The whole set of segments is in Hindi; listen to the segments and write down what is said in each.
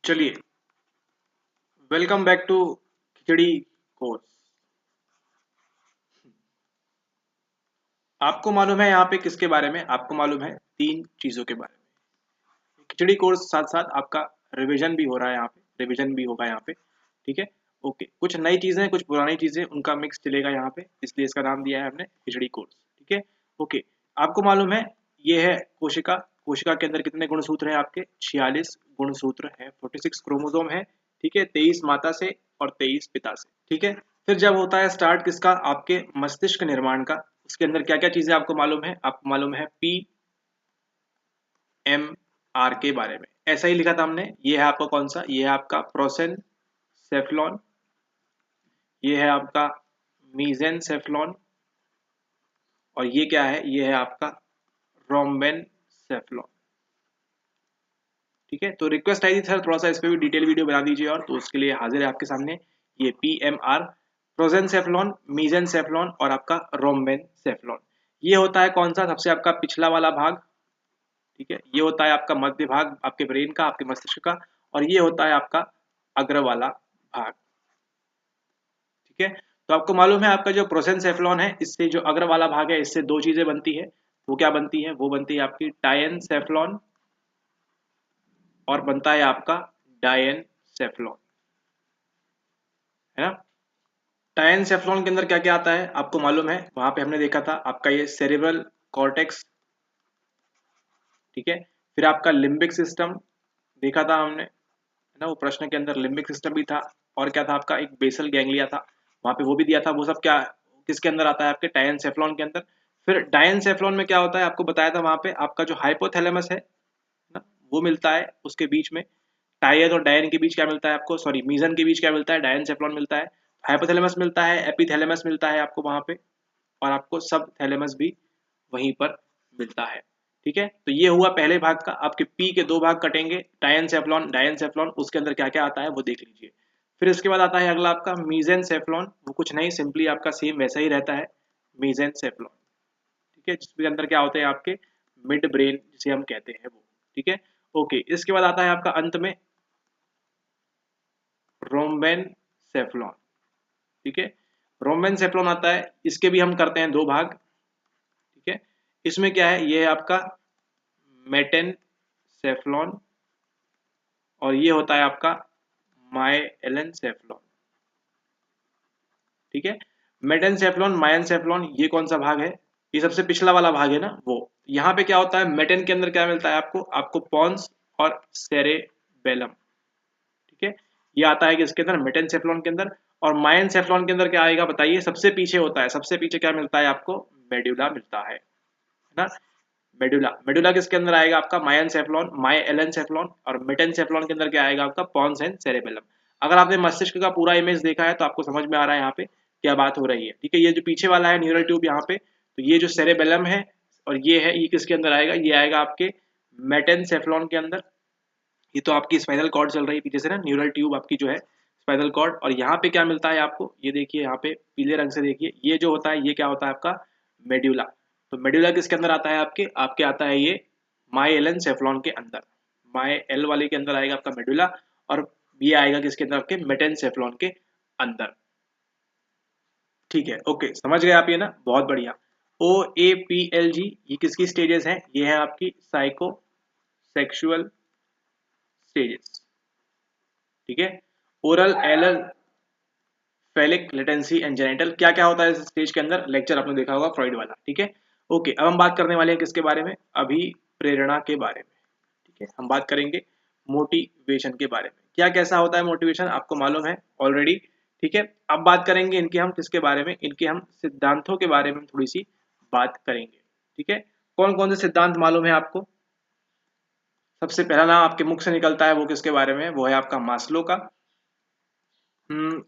चलिए, welcome back to khichdi course. आपको मालूम है यहाँ पे किसके बारे में? आपको मालूम है तीन चीजों के बारे में। खिचड़ी कोर्स साथ साथ आपका रिवीजन भी हो रहा है, यहाँ पे रिवीजन भी होगा यहाँ पे। ठीक है, ओके। कुछ नई चीजें, कुछ पुरानी चीजें, उनका मिक्स चलेगा यहाँ पे, इसलिए इसका नाम दिया है हमने खिचड़ी कोर्स। ठीक है, ओके। आपको मालूम है ये है कोशिका। कोशिका के अंदर कितने गुणसूत्र हैं? आपके 46 गुणसूत्र हैं, 46 क्रोमोसोम है। ठीक है, 23 माता से और 23 पिता से। ठीक है, फिर जब होता है स्टार्ट किसका? आपके मस्तिष्क निर्माण का। उसके अंदर क्या क्या चीजें आपको मालूम है? आपको मालूम है PMR के बारे में, ऐसा ही लिखा था हमने। ये है आपका कौन सा? ये है आपका प्रोसेनसेफ्लॉन, ये है आपका मीजेनसेफ्लॉन, और ये क्या है? ये है आपका रोम्बेनसेफ्लॉन। ठीक है, तो रिक्वेस्ट आई थी सर थोड़ा सा इस पे भी डिटेल वीडियो बना दीजिए, और तो उसके लिए हाजिर है आपके सामने ये PMR, प्रोजेनसेफ्लॉन, मीजेनसेफ्लॉन और आपका रोम्बेनसेफ्लॉन। ये होता है कौन सा? सबसे आपका पिछला वाला भाग। ठीक है, ये होता है आपका मध्य भाग आपके ब्रेन का, आपके मस्तिष्क का, और ये होता है आपका अग्र वाला भाग। ठीक है, तो आपको मालूम है आपका जो प्रोसेनसेफ्लॉन है, इससे जो अग्र वाला भाग है, इससे दो चीजें बनती है। वो क्या बनती है? वो बनती है आपकी टायनसेफ्लॉन, और बनता है आपका डायनसेफ्लॉन, है ना। टायनसेफ्लॉन के अंदर क्या क्या आता है आपको मालूम है? वहां पे हमने देखा था आपका ये सेरेब्रल कॉर्टेक्स। ठीक है, फिर आपका लिम्बिक सिस्टम देखा था हमने, है ना। वो प्रश्न के अंदर लिम्बिक सिस्टम भी था, और क्या था आपका? एक बेसल गैंग्लिया था, वहां पे वो भी दिया था। वो सब क्या किसके अंदर आता है? आपके टायनसेफ्लॉन के अंदर। फिर डायनसेफ्लॉन में क्या होता है? आपको बताया था वहां पे आपका जो हाइपोथैलेमस है ना, वो मिलता है उसके बीच में। टायन और डायन के बीच क्या मिलता है आपको? सॉरी, मीजन के बीच क्या मिलता है? डायनसेफ्लॉन मिलता है। हाइपोथैलेमस मिलता है, एपिथैलेमस मिलता है आपको वहां पे, और आपको सब थैलेमस भी वहीं पर मिलता है। ठीक है, तो ये हुआ पहले भाग का। आपके पी के दो भाग कटेंगे, टायनसेफ्लॉन, डायनसेफ्लॉन। उसके अंदर क्या क्या आता है वो देख लीजिए। फिर इसके बाद आता है अगला आपका मीजेनसेफ्लॉन। वो कुछ नहीं, सिंपली आपका सेम वैसा ही रहता है, मीजेनसेफ्लॉन। ठीक है, जिसके अंदर क्या होते हैं आपके मिड ब्रेन जिसे हम कहते हैं वो। ठीक है, ओके। इसके बाद आता है आपका अंत में रोम्बेनसेफ्लॉन। ठीक है, रोम्बेनसेफ्लॉन आता है, इसके भी हम करते हैं दो भाग। ठीक है, इसमें क्या है? ये है आपका मेटेनसेफ्लॉन, और ये होता है आपका मायएलेनसेफ्लॉन। ठीक है, मेटेनसेफ्लॉन, मायनसेफ्लॉन, ये कौन सा भाग है? ये सबसे पिछला वाला भाग है ना वो। यहाँ पे क्या होता है? मेटेन के अंदर क्या मिलता है आपको? आपको पॉन्स और सेरेबेलम। ठीक है, ये आता है कि इसके अंदर मेटेनसेफ्लॉन के अंदर। और मायनसेफ्लॉन के अंदर क्या आएगा बताइए? सबसे पीछे होता है, सबसे पीछे क्या मिलता है आपको? मेड्यूला मिलता है ना। मेडुला, मेडुला किसके अंदर आएगा? आपका मायनसेफ्लॉन, मायएलेनसेफ्लॉन, और मेटेनसेफ्लॉन के अंदर क्या आएगा आपका? Pons and cerebellum. अगर आपने मस्तिष्क का पूरा इमेज देखा है तो आपको समझ में आ रहा है यहाँ पे क्या बात हो रही है। ठीक है, ये जो पीछे वाला है न्यूरल ट्यूब यहाँ पे, तो ये जो सेरेबेलम है और ये है, ये किसके अंदर आएगा? ये आएगा आपके मेटेनसेफ्लॉन के अंदर। ये तो आपकी स्पाइनल कॉर्ड चल रही है पीछे से ना, न्यूरल ट्यूब आपकी जो है स्पाइनल कॉर्ड। और यहाँ पे क्या मिलता है आपको? ये देखिए यहाँ पे पीले रंग से देखिए, ये जो होता है ये क्या होता है आपका? मेड्यूला। तो मेड्यूला किसके अंदर आता है? आपके आपके आता है ये मायएलेनसेफ्लॉन के अंदर। मायएल वाले के अंदर आएगा आपका मेडुला, और ये आएगा किसके अंदर? आपके मेटेनसेफ्लॉन के अंदर। ठीक है, ओके, समझ गए आप ये ना, बहुत बढ़िया। ओ ए पी एल जी, ये किसकी स्टेजेस हैं? ये है आपकी साइको सेक्सुअल स्टेजेस। ठीक है, oral anal phallic latency and genital. क्या क्या होता है इस स्टेज के अंदर? लेक्चर आपने देखा होगा फ्रॉइड वाला। ठीक है, ओके। अब हम बात करने वाले हैं किसके बारे में? अभी प्रेरणा के बारे में। ठीक है, हम बात करेंगे मोटिवेशन के बारे में। क्या कैसा होता है मोटिवेशन आपको मालूम है ऑलरेडी। ठीक है, अब बात करेंगे इनके हम किसके बारे में? इनके हम सिद्धांतों के बारे में थोड़ी सी बात करेंगे। ठीक है, कौन कौन से सिद्धांत मालूम है आपको? सबसे पहला नाम आपके मुख से निकलता है वो किसके बारे में? वो है आपका मास्लो का।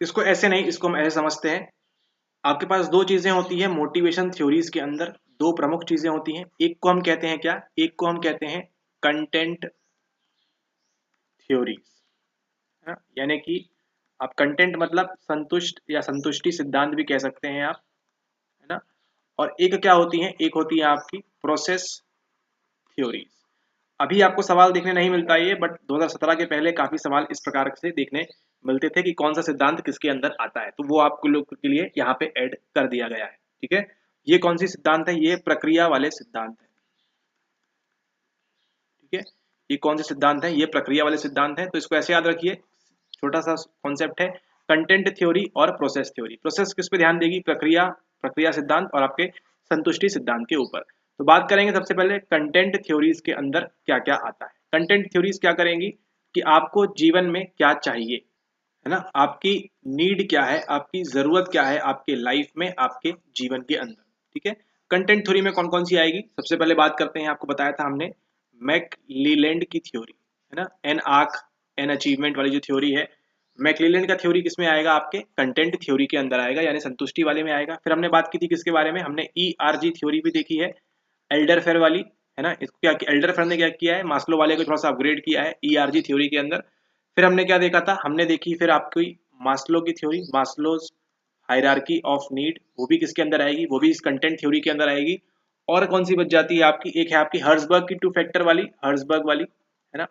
इसको ऐसे नहीं, इसको हम ऐसे समझते हैं। आपके पास दो चीजें होती हैं मोटिवेशन थ्योरीज के अंदर, दो प्रमुख चीजें होती हैं। एक को हम कहते हैं क्या? एक को हम कहते हैं कंटेंट थ्योरीज, है ना। यानी कि आप कंटेंट मतलब संतुष्ट या संतुष्टि सिद्धांत भी कह सकते हैं आप, है ना। और एक क्या होती है? एक होती है आपकी प्रोसेस थ्योरीज। अभी आपको सवाल देखने नहीं मिलता ये, बट 2017 के पहले काफी सवाल इस प्रकार से देखने मिलते थे कि कौन सा सिद्धांत किसके अंदर आता है, तो वो आपको लोग के लिए यहाँ पे ऐड कर दिया गया है। ठीक है, ये कौन सी सिद्धांत है? ये प्रक्रिया वाले सिद्धांत है। ठीक है, ये कौन से सिद्धांत है? ये प्रक्रिया वाले सिद्धांत है। तो इसको ऐसे याद रखिए, छोटा सा कॉन्सेप्ट है, कंटेंट थ्योरी और प्रोसेस थ्योरी। प्रोसेस किस पे ध्यान देगी? प्रक्रिया सिद्धांत और आपके संतुष्टि सिद्धांत के ऊपर। तो बात करेंगे सबसे पहले कंटेंट थ्योरीज के अंदर क्या क्या आता है। कंटेंट थ्योरीज क्या करेंगी कि आपको जीवन में क्या चाहिए, है ना, आपकी नीड क्या है, आपकी जरूरत क्या है आपके लाइफ में, आपके जीवन के अंदर। ठीक है, कंटेंट थ्योरी में कौन कौन सी आएगी? सबसे पहले बात करते हैं, आपको बताया था हमने मैकक्लेलैंड की थ्योरी, है ना, एन आर्क एन अचीवमेंट वाली जो थ्योरी है, मैकक्लेलैंड का थ्योरी किस में आएगा? आपके कंटेंट थ्योरी के अंदर आएगा, यानी संतुष्टि वाले में आएगा। फिर हमने बात की थी किसके बारे में? हमने ERG थ्योरी भी देखी है, एल्डरफेर वाली, है ना। इसको क्या, एल्डरफेर ने क्या किया है? मास्लो वाले को थोड़ा सा अपग्रेड किया है ERG थ्योरी के अंदर। फिर हमने क्या देखा था? हमने देखी फिर आपकी मास्लो की theory, Maslow's hierarchy of need, वो भी किसके अंदर आएगी? वो भी इस कंटेंट थ्योरी के अंदर आएगी। और कौन सी बच जाती है आपकी? एक है आपकी हर्जबर्ग की 2 फैक्टर वाली, हर्जबर्ग वाली, है ना,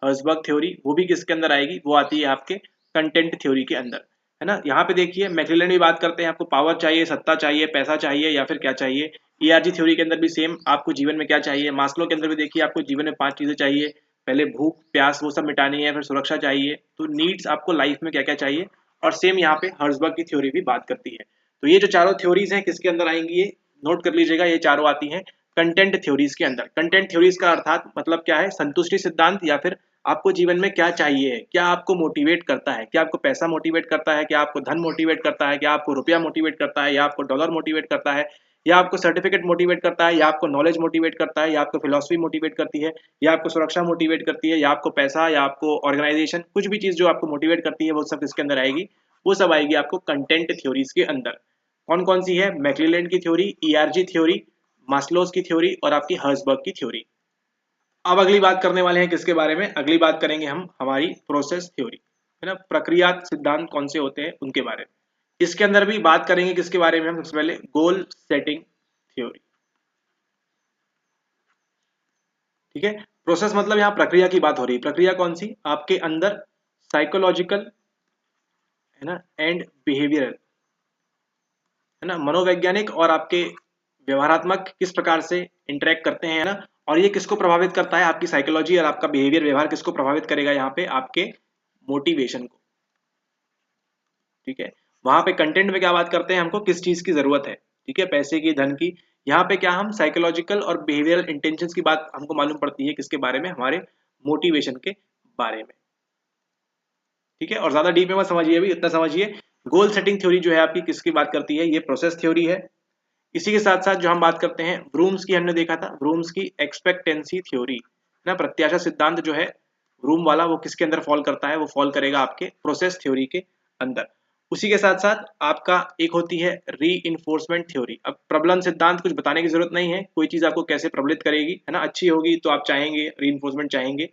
हर्जबर्ग थ्योरी, वो भी किसके अंदर आएगी? वो आती है आपके कंटेंट थ्योरी के अंदर, है ना। यहाँ पे देखिए मैकक्लेलैंड भी बात करते हैं, आपको पावर चाहिए, सत्ता चाहिए, पैसा चाहिए, या फिर क्या चाहिए। ERG थ्योरी के अंदर भी सेम, आपको जीवन में क्या चाहिए। मास्लो के अंदर भी देखिए आपको जीवन में 5 चीजें चाहिए, पहले भूख प्यास वो सब मिटानी है, फिर सुरक्षा चाहिए, तो नीड्स आपको लाइफ में क्या क्या चाहिए। और सेम यहाँ पे हर्जबर्ग की थ्योरी भी बात करती है। तो ये जो चारों थ्योरीज हैं किसके अंदर आएंगी? ये नोट कर लीजिएगा, ये चारों आती हैं कंटेंट थ्योरीज के अंदर। कंटेंट थ्योरीज का अर्थात मतलब क्या है? संतुष्टि सिद्धांत, या फिर आपको जीवन में क्या चाहिए, क्या आपको मोटिवेट करता है, क्या आपको पैसा मोटिवेट करता है, क्या आपको धन मोटिवेट करता है, क्या आपको रुपया मोटिवेट करता है, या आपको डॉलर मोटिवेट करता है, या आपको सर्टिफिकेट मोटिवेट करता है, या आपको नॉलेज मोटिवेट करता है, या आपको फिलॉसफी मोटिवेट करती है, या आपको सुरक्षा मोटिवेट करती है, या आपको पैसा, या आपको ऑर्गेनाइजेशन, कुछ भी चीज जो आपको मोटिवेट करती है वो सब किसके अंदर आएगी? वो सब आएगी आपको कंटेंट थ्योरीज के अंदर। कौन कौन सी है? मैकक्लेलैंड की थ्योरी, ERG थ्योरी, मास्लोज की थ्योरी और आपकी हर्जबर्ग की थ्योरी। अब अगली बात करने वाले हैं किसके बारे में? अगली बात करेंगे हम हमारी प्रोसेस थ्योरी, है ना, प्रक्रिया सिद्धांत कौन से होते हैं उनके बारे में। इसके अंदर भी बात करेंगे किसके बारे में? हम सबसे पहले गोल सेटिंग थ्योरी। ठीक है, प्रोसेस मतलब यहाँ प्रक्रिया की बात हो रही है। प्रक्रिया कौन सी? आपके अंदर साइकोलॉजिकल, है ना, एंड बिहेवियरल, है ना, मनोवैज्ञानिक और आपके व्यवहारात्मक किस प्रकार से इंटरेक्ट करते हैं, ना, और ये किसको प्रभावित करता है? आपकी साइकोलॉजी और आपका बिहेवियर, व्यवहार किसको प्रभावित करेगा? यहाँ पे आपके मोटिवेशन को। ठीक है, वहां पे कंटेंट में क्या बात करते हैं? हमको किस चीज की जरूरत है, ठीक है, पैसे की, धन की। यहाँ पे क्या हम साइकोलॉजिकल और बिहेवियरल इंटेंशंस की बात हमको मालूम पड़ती है किसके बारे में? हमारे मोटिवेशन के बारे में। ठीक है, और ज्यादा डीप में मत समझिए, अभी इतना समझिए। गोल सेटिंग थ्योरी जो है आपकी किसकी बात करती है? ये प्रोसेस थ्योरी है। इसी के साथ साथ जो हम बात करते हैं ब्रूम्स की, हमने देखा था ब्रूम्स की एक्सपेक्टेंसी थ्योरी, ना, प्रत्याशा सिद्धांत जो है ब्रूम वाला, वो किसके अंदर फॉल करता है? वो फॉल करेगा आपके प्रोसेस थ्योरी के अंदर। उसी के साथ साथ आपका एक होती है री इन्फोर्समेंट थ्योरी। अब प्रबलन सिद्धांत कुछ बताने की जरूरत नहीं है, कोई चीज आपको कैसे प्रबलित करेगी, है ना, अच्छी होगी तो आप चाहेंगे री इन्फोर्समेंट चाहेंगे।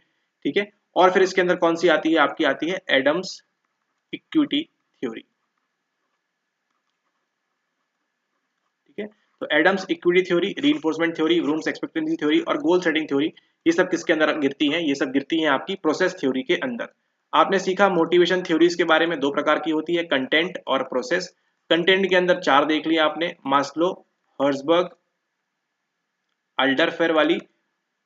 ठीक है, और फिर इसके अंदर कौन सी आती है? आपकी आती है एडम्स इक्विटी थ्योरी। ठीक है, तो Adams equity theory, reinforcement theory, Vroom's expectancy theory और गोल सेटिंग थ्योरी, ये सब किसके अंदर गिरती हैं? ये सब गिरती हैं आपकी प्रोसेस थ्योरी के अंदर। आपने सीखा मोटिवेशन थ्योरीज के बारे में, दो प्रकार की होती है, कंटेंट और प्रोसेस। कंटेंट के अंदर चार देख लिया आपने, मास्लो, हर्जबर्ग, अल्डरफेर वाली,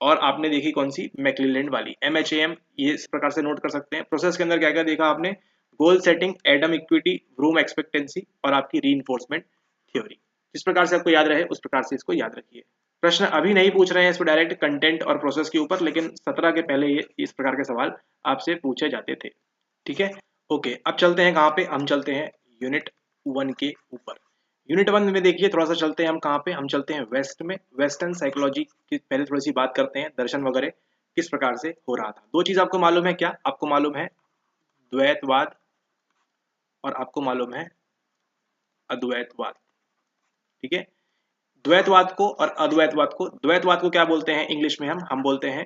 और आपने देखी कौन सी? मैकक्लेलैंड वाली, MHAM, ये इस प्रकार से नोट कर सकते हैं। प्रोसेस के अंदर क्या क्या देखा आपने? Goal setting, Adam equity, Vroom expectancy और आपकी रीइंफोर्समेंट थ्योरी। जिस प्रकार से आपको याद रहे उस प्रकार से इसको याद रखिए। प्रश्न अभी नहीं पूछ रहे हैं इसको डायरेक्ट कंटेंट और प्रोसेस के ऊपर, लेकिन 17 के पहले ये इस प्रकार के सवाल आपसे पूछे जाते थे। ठीक है, ओके, अब चलते हैं कहाँ पे? हम चलते हैं यूनिट 1 के ऊपर। यूनिट 1 में देखिए थोड़ा सा चलते हैं हम कहाँ पे? हम चलते हैं वेस्ट में। वेस्टर्न साइकोलॉजी की पहले थोड़ी सी बात करते हैं, दर्शन वगैरह किस प्रकार से हो रहा था। दो चीज आपको मालूम है, क्या आपको मालूम है? द्वैतवाद और आपको मालूम है अद्वैतवाद। ठीक है, द्वैतवाद को और अद्वैतवाद को, द्वैतवाद को क्या बोलते हैं इंग्लिश में? हम बोलते हैं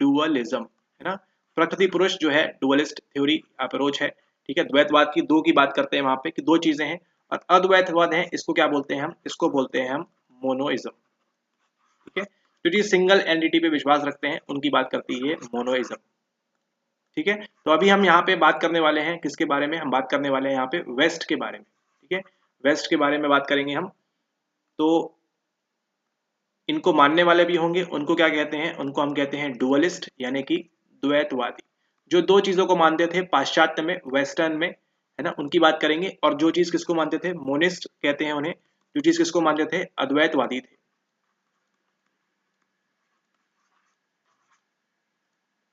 डुअलिज्म, है ना। प्रकृति पुरुष जो है डुअलिस्ट थ्योरी अप्रोच है। ठीक है, द्वैतवाद की दो की बात करते हैं वहां पे कि दो चीजें हैं, और अद्वैतवाद है, इसको क्या बोलते हैं हम? इसको बोलते हैं हम मोनोइज्म। ठीक है, जो चीज सिंगल एंटिटी पे विश्वास रखते हैं उनकी बात करती है मोनोइज्म। ठीक है, तो अभी हम यहाँ पे बात करने वाले हैं किसके बारे में, हम बात करने वाले हैं यहाँ पे वेस्ट के बारे में। ठीक है, वेस्ट के बारे में बात करेंगे हम। तो इनको मानने वाले भी होंगे, उनको क्या कहते हैं, उनको हम कहते हैं डुअलिस्ट यानी कि द्वैतवादी। जो दो चीजों को मानते थे पाश्चात्य में, वेस्टर्न में, है ना, उनकी बात करेंगे। और जो चीज किसको मानते थे, मोनिस्ट कहते हैं उन्हें। जो चीज किसको मानते थे, अद्वैतवादी थे।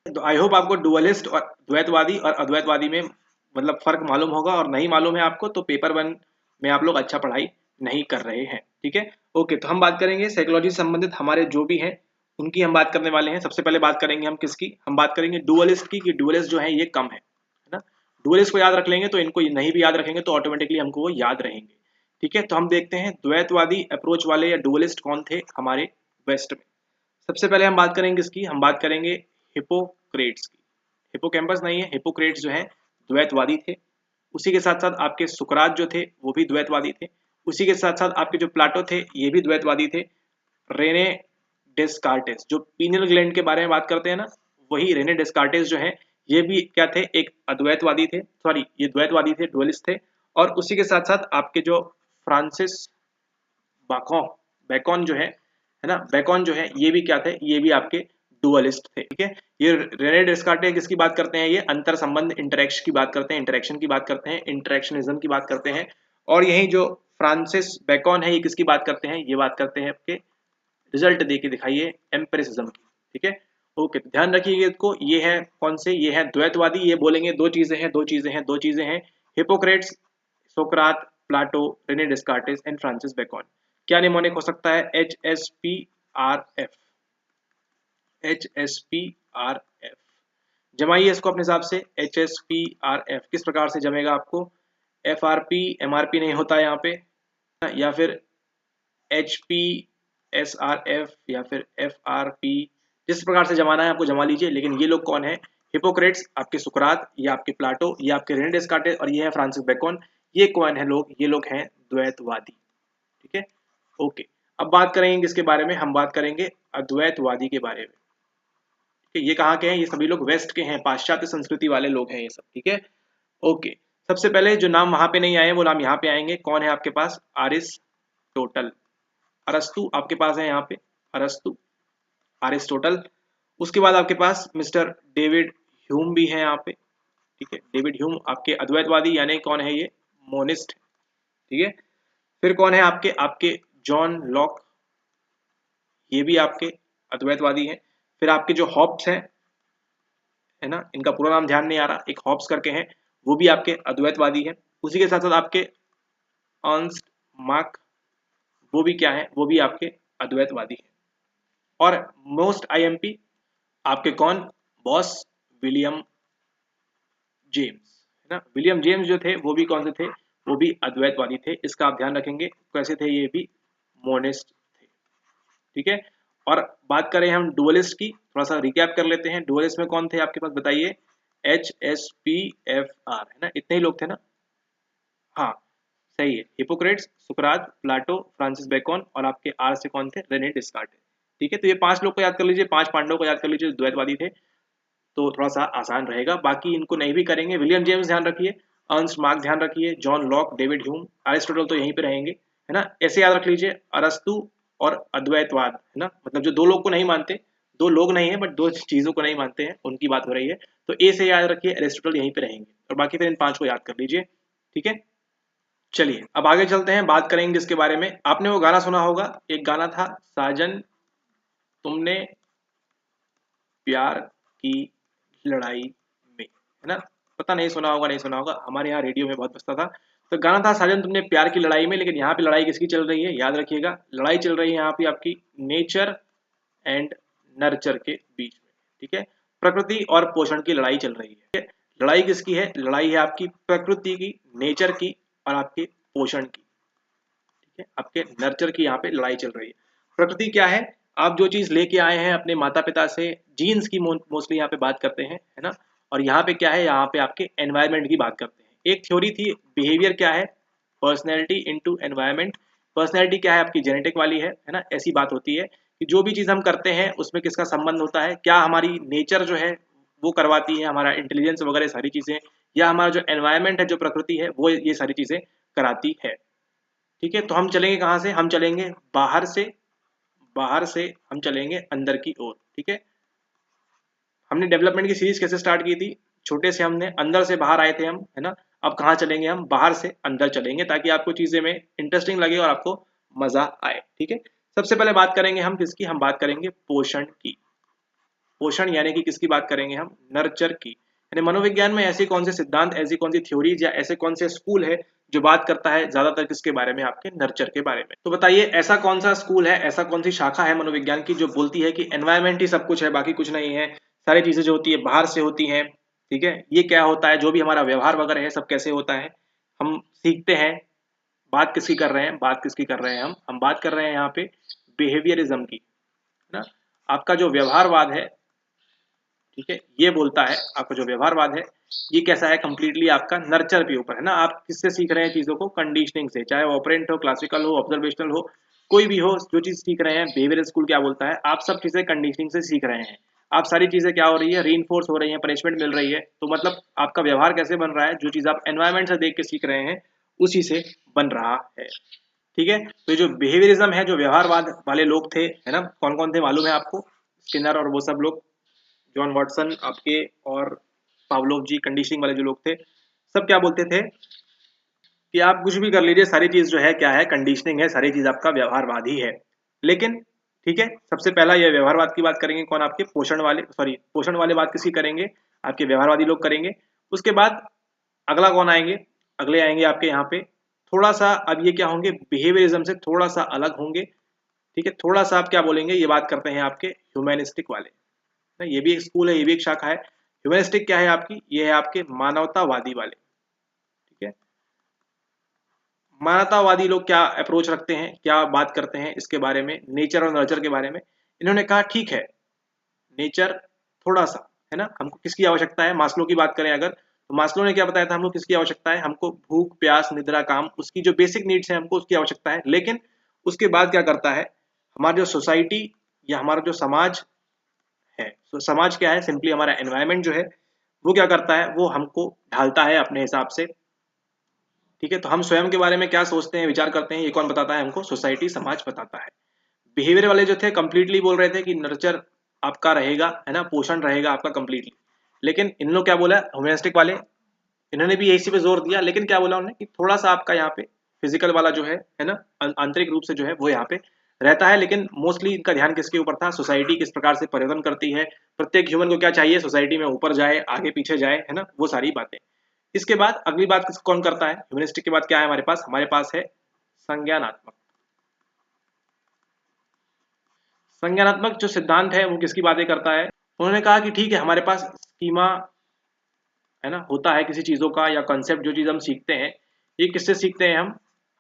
तो आई होप आपको डुअलिस्ट और द्वैतवादी और अद्वैतवादी में मतलब फर्क मालूम होगा, और नहीं मालूम है आपको तो पेपर 1 में आप लोग अच्छा पढ़ाई नहीं कर रहे हैं। ठीक है, ओके। तो हम बात करेंगे साइकोलॉजी से संबंधित हमारे जो भी हैं उनकी हम बात करने वाले हैं। सबसे पहले बात करेंगे हम किसकी, हम बात करेंगे डुअलिस्ट की, कि डुअलिस्ट जो है ये कम है ना। डुअलिस्ट को याद रख लेंगे तो इनको नहीं भी याद रखेंगे तो ऑटोमेटिकली हमको वो याद रहेंगे। ठीक है, तो हम देखते हैं द्वैतवादी अप्रोच वाले या डुअलिस्ट कौन थे हमारे वेस्ट में। सबसे पहले हम बात करेंगे किसकी, हम बात करेंगे हिपोक्रेट्स की। हिपोकैम्पस नहीं है, हिपोक्रेट्स जो है द्वैतवादी थे। उसी के साथ साथ आपके सुकरात जो थे वो भी द्वैतवादी थे। उसी के साथ साथ आपके जो प्लाटो थे ये भी द्वैतवादी थे। रेने डेस्कार्टेस जो पीनियल ग्लैंड के बारे में बात करते हैं ना, वही रेने डेस्कार्टेस जो है ये भी क्या थे, एक अद्वैतवादी थे, सॉरी ये द्वैतवादी थे, डुअलिस्ट थे। और उसी के साथ साथ आपके जो फ्रांसिस बाकॉन बैकॉन जो है ना, बैकॉन जो है ये भी क्या थे, ये भी आपके डुअलिस्ट थे। ठीक है, ये रेने डेस्कार्टेस किसकी बात करते हैं, ये अंतर संबंध इंटरेक्शन की बात करते हैं, इंटरेक्शन की बात करते हैं, इंटरेक्शनिज्म की बात करते हैं। और यही जो फ्रांसिस बैकॉन है ये किसकी बात करते हैं, ये बात करते हैं आपके रिजल्ट दे के दिखाइए एम्पिरिसिज्म की। ठीक है, ओके, तो ध्यान रखिएगा इसको। ये है कौन से, ये है द्वैतवादी। ये बोलेंगे दो चीजें हैं, दो चीजें हैं, दो चीजें हैं, Hippocrates, Socrates, Plato, Rene Descartes and Francis Bacon. क्या निमोनिक हो सकता है, HSPRF, HSPRF। जमाइए इसको अपने हिसाब से, HSPRF किस प्रकार से जमेगा आपको, FRP MRP नहीं होता है यहाँ पे, या फिर HPSRF या फिर FRP, जिस प्रकार से जमाना है आपको जमा लीजिए। लेकिन ये लोग कौन है, हिपोक्रेट्स, आपके सुकरात, ये आपके प्लाटो, ये आपके रेने डेस्कार्टेस और ये है फ्रांसिस बैकॉन। ये कौन है लोग, ये लोग हैं द्वैतवादी। ठीक है, ओके। अब बात करेंगे किसके बारे में, हम बात करेंगे अद्वैतवादी के बारे में। ठीक है, ये कहाँ के हैं, ये सभी लोग वेस्ट के हैं, पाश्चात्य संस्कृति वाले लोग हैं ये सब। ठीक है, ओके। सबसे पहले जो नाम वहां पे नहीं आए वो नाम यहाँ पे आएंगे। कौन है आपके पास, अरिस्टोटल, अरस्तु आपके पास है यहाँ पे, अरस्तु, अरिस्टोटल। उसके बाद आपके पास मिस्टर डेविड ह्यूम भी है यहाँ पे। ठीक है, डेविड ह्यूम आपके अद्वैतवादी, यानी कौन है ये, मोनिस्ट। ठीक है, फिर कौन है आपके आपके जॉन लॉक, ये भी आपके अद्वैतवादी हैं। फिर आपके जो हॉब्स हैं, है ना, इनका पूरा नाम ध्यान नहीं आ रहा, एक हॉब्स करके हैं, वो भी आपके अद्वैतवादी हैं। उसी के साथ साथ आपके अर्नस्ट मार्क, वो भी क्या है, वो भी आपके अद्वैतवादी हैं। और मोस्ट आईएमपी आपके कौन, बॉस विलियम जेम्स, है ना, विलियम जेम्स जो थे वो भी कौन से थे, वो भी अद्वैतवादी थे। इसका आप ध्यान रखेंगे कैसे थे, ये भी मोनिस्ट थे। ठीक है, और बात करें हम डुअलिस्ट की, थोड़ा सा रिकैप कर लेते हैं। डुअलिस्ट में कौन थे आपके पास बताइए, HSPFR, है ना, इतने ही लोग थे ना, हाँ सही है, हिपोक्रेट्स, सुकरात, प्लाटो, फ्रांसिस बैकॉन और आपके आर से कौन थे, रेने डेस्कार्टेस। ठीक है, तो ये 5 लोग को याद कर लीजिए, 5 पांडवों को याद कर लीजिए, द्वैतवादी थे, तो थोड़ा सा आसान रहेगा। बाकी इनको नहीं भी करेंगे, विलियम जेम्स ध्यान रखिए, अर्नस्ट मार्क ध्यान रखिए, John Locke, David Hume, Aristotle तो यहीं पे रहेंगे, है ना, ऐसे याद रख लीजिए। अरस्तु और अद्वैतवाद, है ना, मतलब जो दो लोग को नहीं मानते, दो लोग नहीं है बट दो चीजों को नहीं मानते हैं, उनकी बात हो रही है। तो ए से याद रखिए, अरिस्टोटल यहीं पे रहेंगे, और बाकी फिर इन 5 को याद कर लीजिए। ठीक है, चलिए अब आगे चलते हैं, बात करेंगे इसके बारे में। आपने वो गाना सुना होगा, एक गाना था, साजन तुमने प्यार की लड़ाई में, है ना, पता नहीं सुना होगा नहीं सुना होगा, हमारे यहाँ रेडियो में बहुत बजता था। तो गाना था साजन तुमने प्यार की लड़ाई में, लेकिन यहाँ पे लड़ाई किसकी चल रही है, याद रखिएगा, लड़ाई चल रही है यहाँ पे आपकी नेचर एंड नर्चर के बीच में। ठीक है, प्रकृति और पोषण की लड़ाई चल रही है। लड़ाई किसकी है, लड़ाई है आपकी प्रकृति की, नेचर की और आपके पोषण की। ठीक है, आपके नर्चर की यहाँ पे लड़ाई चल रही है। प्रकृति क्या है, आप जो चीज लेके आए हैं अपने माता पिता से, जीन्स की मोस्टली यहाँ पे बात करते हैं, है ना। और यहाँ पे क्या है, यहाँ पे आपके एनवायरमेंट की बात करते हैं। एक थ्योरी थी, बिहेवियर क्या है, पर्सनैलिटी इनटू एनवायरमेंट। पर्सनैलिटी क्या है आपकी, जेनेटिक वाली है ना, ऐसी बात होती है कि जो भी चीज़ हम करते हैं उसमें किसका संबंध होता है, क्या हमारी नेचर जो है वो करवाती है, हमारा इंटेलिजेंस वगैरह सारी चीज़ें, या हमारा जो एनवायरनमेंट है, जो प्रकृति है, वो ये सारी चीज़ें कराती है। ठीक है, तो हम चलेंगे कहाँ से, हम चलेंगे बाहर से हम चलेंगे अंदर की ओर। ठीक है, हमने डेवलपमेंट की सीरीज कैसे स्टार्ट की थी, छोटे से हमने अंदर से बाहर आए थे हम, है ना। अब कहाँ चलेंगे, हम बाहर से अंदर चलेंगे, ताकि आपको चीजें में इंटरेस्टिंग लगे और आपको मजा आए। ठीक है, सबसे पहले बात करेंगे हम किसकी, हम बात करेंगे पोषण की। पोषण यानी कि किसकी बात करेंगे हम, नर्चर की। यानी मनोविज्ञान में ऐसी कौन से सिद्धांत, ऐसी कौन सी थ्योरीज या ऐसे कौन से स्कूल है जो बात करता है ज्यादातर किसके बारे में, आपके नर्चर के बारे में। तो बताइए ऐसा कौन सा स्कूल है, ऐसा कौन सी शाखा है मनोविज्ञान की जो बोलती है कि एनवायरमेंट ही सब कुछ है, बाकी कुछ नहीं है, सारी चीजें जो होती है बाहर से होती हैं। ठीक है, ये क्या होता है, जो भी हमारा व्यवहार वगैरह है सब कैसे होता है, हम सीखते हैं। बात किसकी कर रहे हैं, बात किसकी कर रहे हैं हम बात कर रहे हैं यहाँ पे बिहेवियरिज्म की, है ना। आपका जो व्यवहारवाद है, ठीक है, ये बोलता है आपका जो व्यवहारवाद है ये कैसा है, कंप्लीटली आपका नर्चर के ऊपर है ना। आप किससे सीख रहे हैं चीजों को, कंडीशनिंग से, चाहे वो ऑपरेंट हो, क्लासिकल हो, ऑब्जर्वेशनल हो, कोई भी हो, जो चीज सीख रहे हैं। बिहेवियर स्कूल क्या बोलता है, आप सब चीजें कंडीशनिंग से सीख रहे हैं। आप सारी चीजें क्या हो रही है, रीइंफोर्स हो रही है, पनिशमेंट मिल रही है। तो मतलब आपका व्यवहार कैसे बन रहा है, जो चीज आप एनवायरमेंट से देख के सीख रहे हैं उसी से बन रहा है। ठीक है, तो जो बिहेवियरिज्म है, जो व्यवहारवाद वाले लोग थे, है ना, कौन कौन थे मालूम है आपको, स्किनर और वो सब लोग, जॉन वाटसन आपके, और पावलोव जी, कंडीशनिंग वाले जो लोग थे, सब क्या बोलते थे कि आप कुछ भी कर लीजिए, सारी चीज जो है क्या है, कंडीशनिंग है, सारी चीज आपका व्यवहारवाद ही है। लेकिन ठीक है, सबसे पहला ये व्यवहारवाद की बात करेंगे, कौन, आपके पोषण वाले बात किसकी करेंगे, आपके व्यवहारवादी लोग करेंगे। उसके बाद अगला कौन आएंगे, अगले आएंगे आपके यहाँ पे थोड़ा सा, अब ये क्या होंगे, बिहेवियरिज्म से थोड़ा सा अलग होंगे। ठीक है, थोड़ा सा आप क्या बोलेंगे, ये बात करते हैं आपके ह्यूमैनिस्टिक वाले, ये भी एक स्कूल है, ये भी एक शाखा है। ह्यूमनिस्टिक क्या है आपकी, ये है आपके मानवतावादी वाले। ठीक है, मानवतावादी लोग क्या अप्रोच रखते हैं, क्या बात करते हैं इसके बारे में, नेचर और नर्चर के बारे में। इन्होंने कहा ठीक है, नेचर थोड़ा सा, है ना, हमको किसकी आवश्यकता है, मास्लो की बात करें अगर, तो मास्लो ने क्या बताया था हमको किसकी आवश्यकता है, हमको भूख प्यास निद्रा काम, उसकी जो बेसिक नीड्स है हमको उसकी आवश्यकता है। लेकिन उसके बाद क्या करता है, हमारी जो सोसाइटी या हमारा जो समाज है, तो समाज क्या है, सिंपली हमारा एनवायरनमेंट जो है वो क्या करता है, वो हमको ढालता है अपने हिसाब से। ठीक है, तो हम स्वयं के बारे में क्या सोचते हैं, विचार करते हैं, ये कौन बताता है हमको, सोसाइटी, समाज बताता है। बिहेवियर वाले जो थे कंप्लीटली बोल रहे थे कि नर्चर आपका रहेगा, है ना, पोषण रहेगा आपका कंप्लीटली। लेकिन इन लोग क्या बोला, ह्यूमनिस्टिक वाले, इन्होंने भी इसी पे जोर दिया, लेकिन क्या बोला उन्होंने कि थोड़ा सा आपका यहाँ पे फिजिकल वाला जो है ना, आंतरिक रूप से जो है वो यहाँ पे रहता है। लेकिन मोस्टली इनका ध्यान किसके ऊपर था, सोसाइटी किस प्रकार से परिवर्तन करती है, प्रत्येक ह्यूमन को क्या चाहिए, सोसाइटी में ऊपर जाए, आगे पीछे जाए, है ना, वो सारी बातें। इसके बाद अगली बात कौन करता है, ह्यूमनिस्टिक के बाद क्या है हमारे पास है संज्ञानात्मक। संज्ञानात्मक जो सिद्धांत है वो किसकी बातें करता है, उन्होंने कहा कि ठीक है, हमारे पास स्कीमा, है ना, होता है किसी चीजों का, या कॉन्सेप्ट, जो चीज हम सीखते हैं, ये किससे सीखते हैं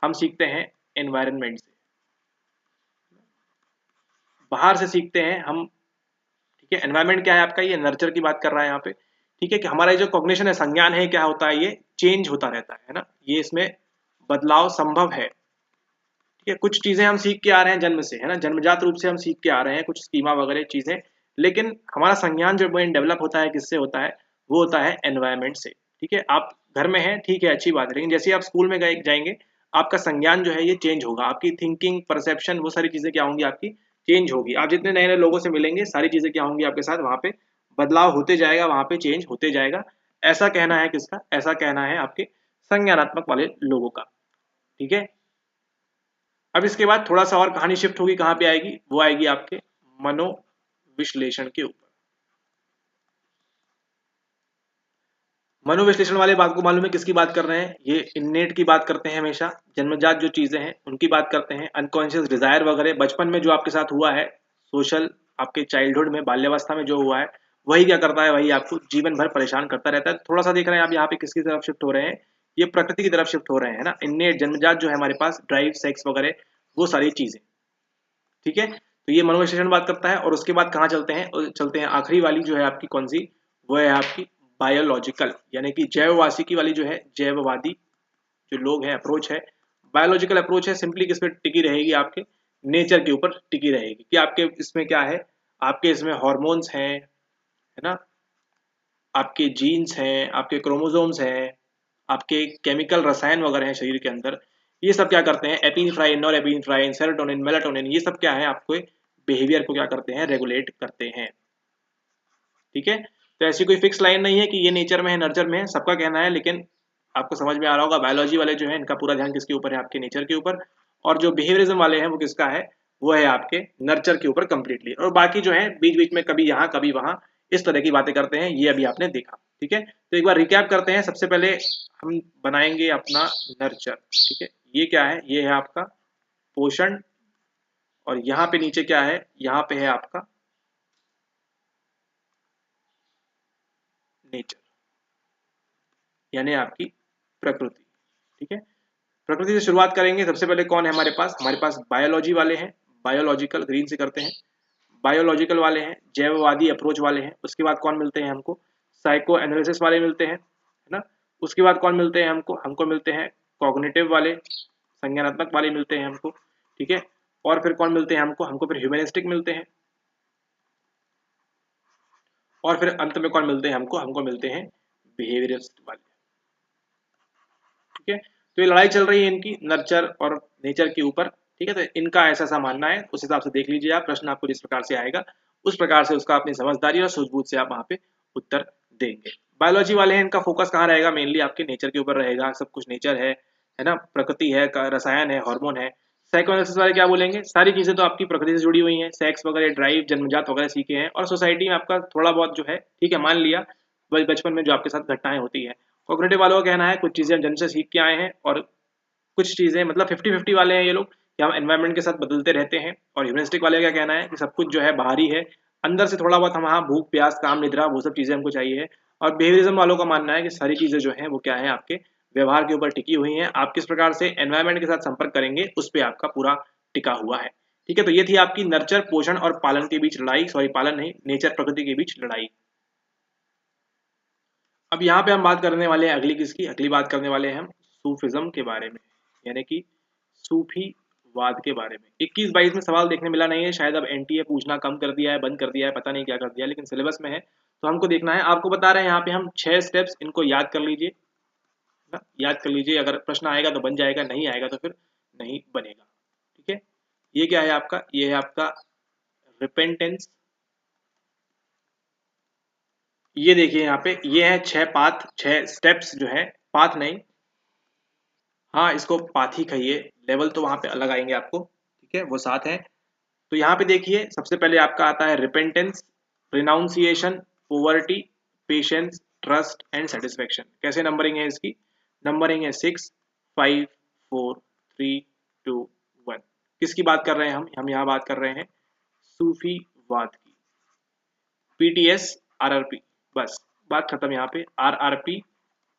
हम सीखते हैं एनवायरनमेंट से, बाहर से सीखते हैं हम। ठीक है, एनवायरनमेंट क्या है आपका, ये नर्चर की बात कर रहा है यहाँ पे। ठीक है, कि हमारा जो कॉग्निशन है, संज्ञान है, क्या होता है, ये चेंज होता रहता है ना, ये इसमें बदलाव संभव है। ठीक है, कुछ चीजें हम सीख के आ रहे हैं जन्म से, है ना, जन्मजात रूप से हम सीख के आ रहे हैं कुछ स्कीमा वगैरह चीजें। लेकिन हमारा संज्ञान जो ब्रेन डेवलप होता है किससे होता है, वो होता है एनवायरनमेंट से। ठीक है, आप घर में हैं, ठीक है, अच्छी बात है, लेकिन जैसे ही आप स्कूल में गए जाएंगे, आपका संज्ञान जो है ये चेंज होगा, आपकी थिंकिंग, परसेप्शन, वो सारी चीजें क्या होंगी, आपकी चेंज होगी। आप जितने नए नए लोगों से मिलेंगे, सारी चीजें क्या होंगी आपके साथ, वहां पे बदलाव होते जाएगा, वहां पे चेंज होते जाएगा। ऐसा कहना है किसका, ऐसा कहना है आपके संज्ञानात्मक वाले लोगों का। ठीक है, अब इसके बाद थोड़ा सा और कहानी शिफ्ट होगी, कहाँ पे आएगी, वो आएगी आपके मनोविश्लेषण के ऊपर। मनोविश्लेषण वाले बात को मालूम है किसकी बात कर रहे हैं, ये इन्नेट की बात करते हैं, हमेशा जन्मजात जो चीजें हैं उनकी बात करते हैं, अनकॉन्शियस डिजायर वगैरह, बचपन में जो आपके साथ हुआ है, सोशल, आपके चाइल्डहुड में, बाल्यावस्था में जो हुआ है, वही क्या करता है, वही आपको जीवन भर परेशान करता रहता है। थोड़ा सा देख रहे हैं आप यहाँ पे किसकी तरफ शिफ्ट हो रहे हैं, ये प्रकृति की तरफ शिफ्ट हो रहे हैं, है ना, इन्नेट जन्मजात जो है हमारे पास, ड्राइव, सेक्स वगैरह, वो सारी चीजें। ठीक है, तो ये मनोविश्लेषण बात करता है। और उसके बाद कहाँ चलते हैं, चलते हैं आखिरी वाली जो है आपकी कौन सी, वो है आपकी बायोलॉजिकल, यानी कि जैववासिकी वाली जो है, जैववादी जो लोग हैं, अप्रोच है, बायोलॉजिकल अप्रोच है। सिंपली किस पे टिकी रहेगी आपके, नेचर के ऊपर टिकी रहेगी कि आपके इसमें क्या है, आपके इसमें हॉर्मोन्स हैं, है ना, आपके जीन्स हैं, आपके क्रोमोसोम्स हैं, आपके केमिकल रसायन वगैरह हैं शरीर के अंदर, ये सब क्या करते हैं, एपिनेफ्राइन, नॉरएपिनेफ्राइन, सेरोटोनिन, मेलाटोनिन, ये सब क्या है, आपको बिहेवियर को क्या करते हैं, रेगुलेट करते हैं। ठीक है, तो ऐसी कोई फिक्स लाइन नहीं है कि ये नेचर में है, नर्चर में है, सबका कहना है, लेकिन आपको समझ में आ रहा होगा बायोलॉजी वाले जो है इनका पूरा ध्यान किसके ऊपर है, आपके नेचर के ऊपर, और जो बिहेवियरिज्म वाले हैं वो किसका है, वो है आपके नर्चर के ऊपर कंप्लीटली, और बाकी जो है बीच बीच में कभी यहाँ कभी वहां इस तरह की बातें करते हैं, ये अभी आपने देखा। ठीक है, तो एक बार रिकैप करते हैं। सबसे पहले हम बनाएंगे अपना नर्चर। ठीक है, ये क्या है, ये है आपका पोषण, और यहाँ पे नीचे क्या है, यहाँ पे है आपका नेचर, यानी आपकी प्रकृति। ठीक है, प्रकृति से शुरुआत करेंगे। सबसे पहले कौन है हमारे पास बायोलॉजी वाले हैं, बायोलॉजिकल, ग्रीन से करते हैं, बायोलॉजिकल वाले हैं, जैववादी अप्रोच वाले हैं। उसके बाद कौन मिलते हैं हमको, साइको एनालिसिस वाले मिलते हैं, है ना। उसके बाद कौन मिलते हैं हमको, हमको मिलते हैं कॉग्निटिव वाले, संज्ञानात्मक वाले मिलते हैं हमको। ठीक है, और फिर कौन मिलते हैं हमको, हमको फिर ह्यूमनिस्टिक मिलते हैं, और फिर अंत में कौन मिलते हैं हमको, हमको मिलते हैं बिहेवियरिस्ट वाले। ठीक है, तो ये लड़ाई चल रही है इनकी नर्चर और नेचर के ऊपर। ठीक है, तो इनका ऐसा सा मानना है, उस हिसाब से देख लीजिए आप, प्रश्न आपको जिस प्रकार से आएगा उस प्रकार से उसका अपनी समझदारी और सूझबूझ से आप वहां पे उत्तर देंगे। बायोलॉजी वाले हैं, इनका फोकस कहाँ रहेगा, मेनली आपके नेचर के ऊपर रहेगा, सब कुछ नेचर है ना, प्रकृति है, रसायन है, हार्मोन है। साइकोएनालिसिस वाले क्या बोलेंगे, सारी चीजें तो आपकी प्रकृति से जुड़ी हुई हैं, सेक्स वगैरह, ड्राइव, जन्मजात वगैरह सीखे हैं, और सोसाइटी में आपका थोड़ा बहुत जो है, ठीक है, मान लिया बचपन में जो आपके साथ घटनाएं होती है। कॉग्निटिव वालों का कहना है कुछ चीजें हम जन्म से सीख के आए हैं, और कुछ चीजें मतलब 50-50 वाले हैं ये लोग कि हम एनवायरनमेंट के साथ बदलते रहते हैं। और ह्यूमनिस्टिक वाले का कहना है कि सब कुछ जो है बाहरी है, अंदर से थोड़ा बहुत हम वहाँ भूख प्यास काम निद्रा वो सब चीजें हमको चाहिए है। और बिहेवियरिज्म वालों का मानना है कि सारी चीजें जो है वो क्या है, आपके व्यवहार के ऊपर टिकी हुई हैं, आप किस प्रकार से एनवायरनमेंट के साथ संपर्क करेंगे उस पर आपका पूरा टिका हुआ है। ठीक है, तो ये थी आपकी नर्चर, पोषण और पालन के बीच लड़ाई, सॉरी पालन नहीं, नेचर प्रकृति के बीच लड़ाई। अब यहाँ पे हम बात करने वाले हैं अगली किसकी, अगली बात करने वाले हैं हम सूफिज्म के बारे में, यानी कि सूफीवाद के बारे में। 21-22 में सवाल देखने मिला नहीं है, शायद अब एनटीए पूछना कम कर दिया है, बंद कर दिया है, पता नहीं क्या कर दिया है, लेकिन सिलेबस में है तो हमको देखना है। आपको बता रहे हैं यहाँ पे हम 6 स्टेप्स, इनको याद कर लीजिए ना, याद कर लीजिए, अगर प्रश्न आएगा तो बन जाएगा, नहीं आएगा तो फिर नहीं बनेगा। ठीक है, ये क्या है आपका, ये है आपका रिपेंटेंस। ये देखिए यहाँ पे ये है 6 पाथ, 6 स्टेप्स जो है, पाथ नहीं, हाँ इसको पाथ ही कहिए, लेवल तो वहां पे अलग आएंगे आपको। ठीक है, वो साथ है। तो यहाँ पे देखिए सबसे पहले आपका आता है repentance, renunciation, poverty, patience, trust and satisfaction. कैसे नंबरिंग है इसकी, नंबरिंग है 6, 5, 4, 3, 2, 1। किसकी बात कर रहे हैं हम यहाँ बात कर रहे हैं सूफीवाद की, पीटीएस, आरआरपी, बस बात खत्म यहाँ पे, आरआरपी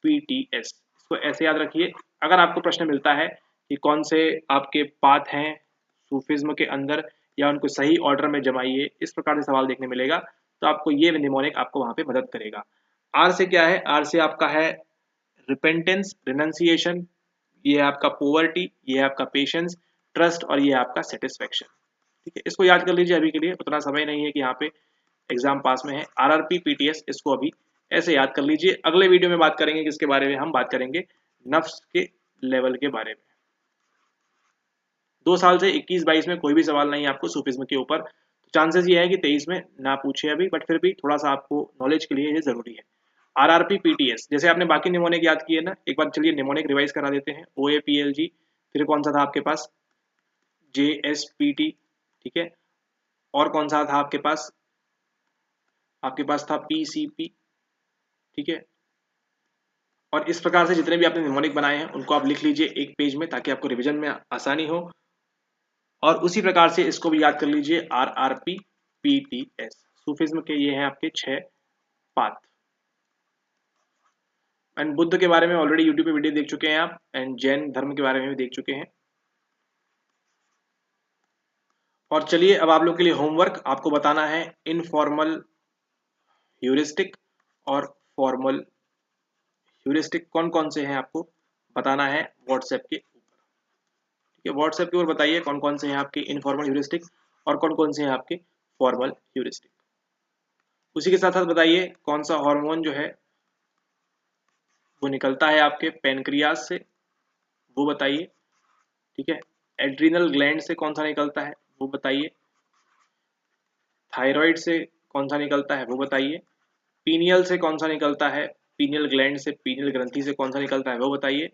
पीटीएस, इसको ऐसे याद रखिए। अगर आपको प्रश्न मिलता है कि कौन से आपके पाथ हैं सूफिज्म के अंदर, या उनको सही ऑर्डर में जमाइए, इस प्रकार से सवाल देखने मिलेगा, तो आपको ये निमोनिक आपको वहां पे मदद करेगा। आर से क्या है, आर से आपका है रिपेंटेंस, रिनंसिएशन, ये है आपका पोवर्टी, ये है आपका पेशेंस, ट्रस्ट, और ये है आपका सेटिस्फेक्शन। ठीक है, इसको याद कर लीजिए, अभी के लिए उतना समय नहीं है कि यहाँ पे एग्जाम पास में है। आरआरपी पीटीएस, इसको अभी ऐसे याद कर लीजिए। अगले वीडियो में बात करेंगे किसके बारे में, हम बात करेंगे नफ्स के लेवल के बारे में। 2 साल से 21-22 में कोई भी सवाल नहीं है आपको सूफिज्म के ऊपर, तो चांसेस ये है कि 23 में ना पूछे अभी, बट फिर भी थोड़ा सा आपको नॉलेज के लिए ये जरूरी है। आरआरपी पीटीएस, जैसे आपने बाकी निमोनिक याद किए ना, एक बार चलिए निमोनिक रिवाइज करा देते हैं। ओएपीएलजी, फिर कौन सा था आपके पास, जेएसपीटी, ठीक है, और कौन सा था आपके पास, आपके पास था पीसीपी। ठीक है, और इस प्रकार से जितने भी आपने निमोनिक बनाए हैं उनको आप लिख लीजिए एक पेज में, ताकि आपको रिवीजन में आसानी हो। और उसी प्रकार से इसको भी याद कर लीजिए, आरआरपी पीटीएस। सूफिज्म के ये हैं आपके 6 पाथ। एंड बुद्ध के बारे में ऑलरेडी यूट्यूब पे वीडियो देख चुके हैं आप, एंड जैन धर्म के बारे में भी देख चुके हैं। और चलिए अब आप लोग के लिए होमवर्क, आपको बताना है इनफॉर्मल ह्यूरिस्टिक और फॉर्मल ह्यूरिस्टिक कौन कौन से हैं, आपको बताना है व्हाट्सएप के ऊपर। ठीक है, व्हाट्सएप के ऊपर बताइए कौन कौन से हैं आपके इनफॉर्मल ह्यूरिस्टिक और कौन कौन से हैं आपके फॉर्मल ह्यूरिस्टिक। उसी के साथ साथ बताइए कौन सा हार्मोन जो है वो निकलता है आपके पेनक्रियाज से, वो बताइए। ठीक है, एड्रिनल ग्लैंड से कौन सा निकलता है वो बताइए। थायराइड से कौन सा निकलता है वो बताइए। पीनियल से कौन सा निकलता है, पीनियल ग्लैंड से, पीनियल ग्रंथि से कौन सा निकलता है वो बताइए।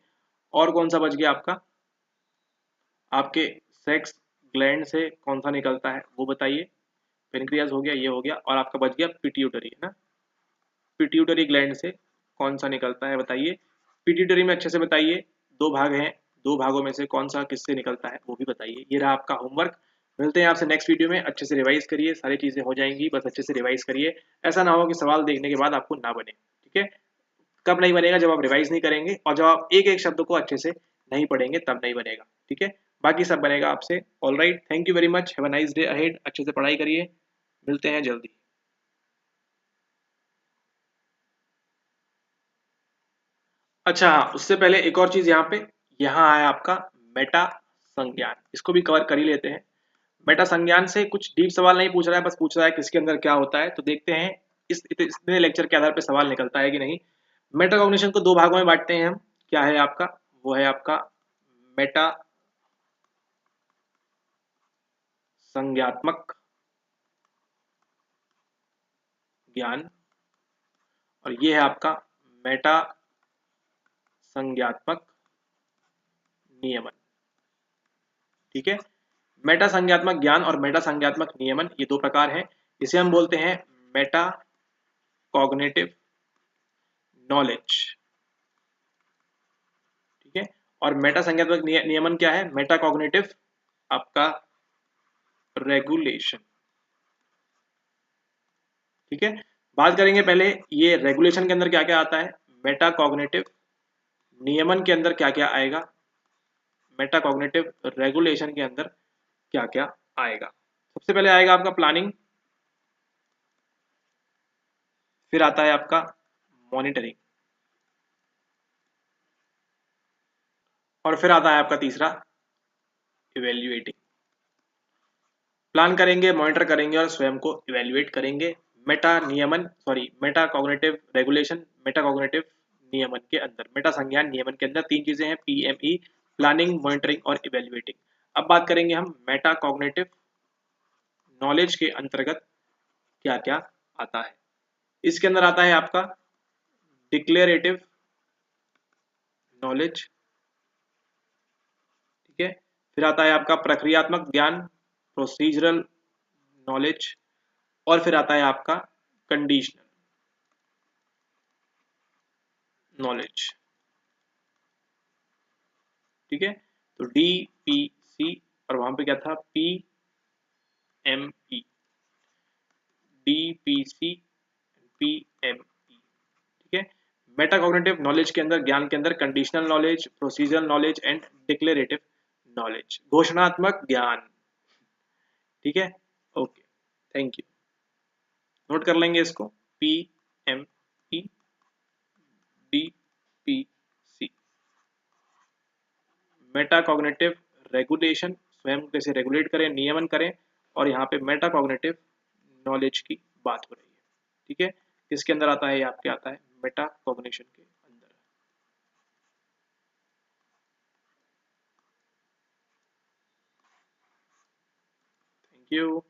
और कौन सा बच गया आपका, आपके सेक्स ग्लैंड से कौन सा निकलता है वो बताइए। पेनक्रियाज हो गया, ये हो गया, और आपका बच गया पिट्यूटरी, है ना। पिट्यूटरी ग्लैंड से कौन सा निकलता है बताइए। पिट्यूटरी में अच्छे से बताइए, दो भाग हैं, दो भागों में से कौन सा किससे निकलता है वो भी बताइए। ये रहा आपका होमवर्क। मिलते हैं आपसे नेक्स्ट वीडियो में। अच्छे से रिवाइज करिए, सारी चीजें हो जाएंगी, बस अच्छे से रिवाइज करिए। ऐसा ना हो कि सवाल देखने के बाद आपको ना बने। ठीक है, कब नहीं बनेगा, जब आप रिवाइज नहीं करेंगे और जब आप एक एक शब्द को अच्छे से नहीं पढ़ेंगे तब नहीं बनेगा। ठीक है, बाकी सब बनेगा आपसे। All right, thank you very much, have a nice day ahead. अच्छे से पढ़ाई करिए, मिलते हैं जल्दी। अच्छा हाँ, उससे पहले एक और चीज यहाँ आया आपका मेटा संज्ञान, इसको भी कवर कर ही लेते हैं। मेटा संज्ञान से कुछ डीप सवाल नहीं पूछ रहा है, बस पूछ रहा है किसके अंदर क्या होता है, तो देखते हैं इतने लेक्चर के आधार पर सवाल निकलता है कि नहीं। मेटा कॉग्निशन को दो भागों में बांटते हैं हम। क्या है आपका, वो है आपका मेटा संज्ञात्मक ज्ञान, और ये है आपका मेटा संज्ञात्मक नियमन। ठीक है, मेटा संज्ञात्मक ज्ञान और मेटा संज्ञात्मक नियमन ये दो प्रकार हैं। इसे हम बोलते हैं मेटा कॉग्निटिव नॉलेज। ठीक है, और मेटा संज्ञात्मक नियमन क्या है, मेटा कॉग्निटिव आपका रेगुलेशन। ठीक है, बात करेंगे पहले ये रेगुलेशन के अंदर क्या क्या आता है, मेटा कॉग्निटिव नियमन के अंदर क्या क्या आएगा, मेटा कॉग्निटिव रेगुलेशन के अंदर क्या क्या आएगा। सबसे पहले आएगा आपका प्लानिंग, फिर आता है आपका मॉनिटरिंग, और फिर आता है आपका तीसरा इवेल्युएटिंग। प्लान करेंगे, मॉनिटर करेंगे और स्वयं को इवेल्युएट करेंगे मेटा नियमन, sorry Meta cognitive regulation, Meta cognitive नियमन के अंदर, मेटा संज्ञान नियमन के अंदर तीन चीजें हैं, पीएमई, प्लानिंग, मॉनिटरिंग और इवेल्युएटिंग। अब बात करेंगे हम मेटा कॉग्निटिव नॉलेज के अंतर्गत क्या क्या आता है। इसके अंदर आता है आपका डिक्लेरेटिव नॉलेज। ठीक है, फिर आता है आपका प्रक्रियात्मक ज्ञान, प्रोसीजरल नॉलेज, और फिर आता है आपका कंडीशनल नॉलेज। ठीक है, तो डीपीसी और वहां पे क्या था, पीएमई, डीपीसी, पीएमई। ठीक है, मेटाकॉग्निटिव नॉलेज के अंदर, ज्ञान के अंदर conditional knowledge, procedural knowledge and declarative knowledge, घोषणात्मक ज्ञान। ठीक है, ओके, थैंक यू। नोट कर लेंगे इसको, P M E, D P C, metacognitive regulation, स्वयं कैसे रेगुलेट करें, नियमन करें, और यहाँ पे मेटाकॉग्निटिव नॉलेज की बात हो रही है। ठीक है, इसके अंदर आता है, आपके आता है मेटाकॉग्निशन के अंदर। Thank you.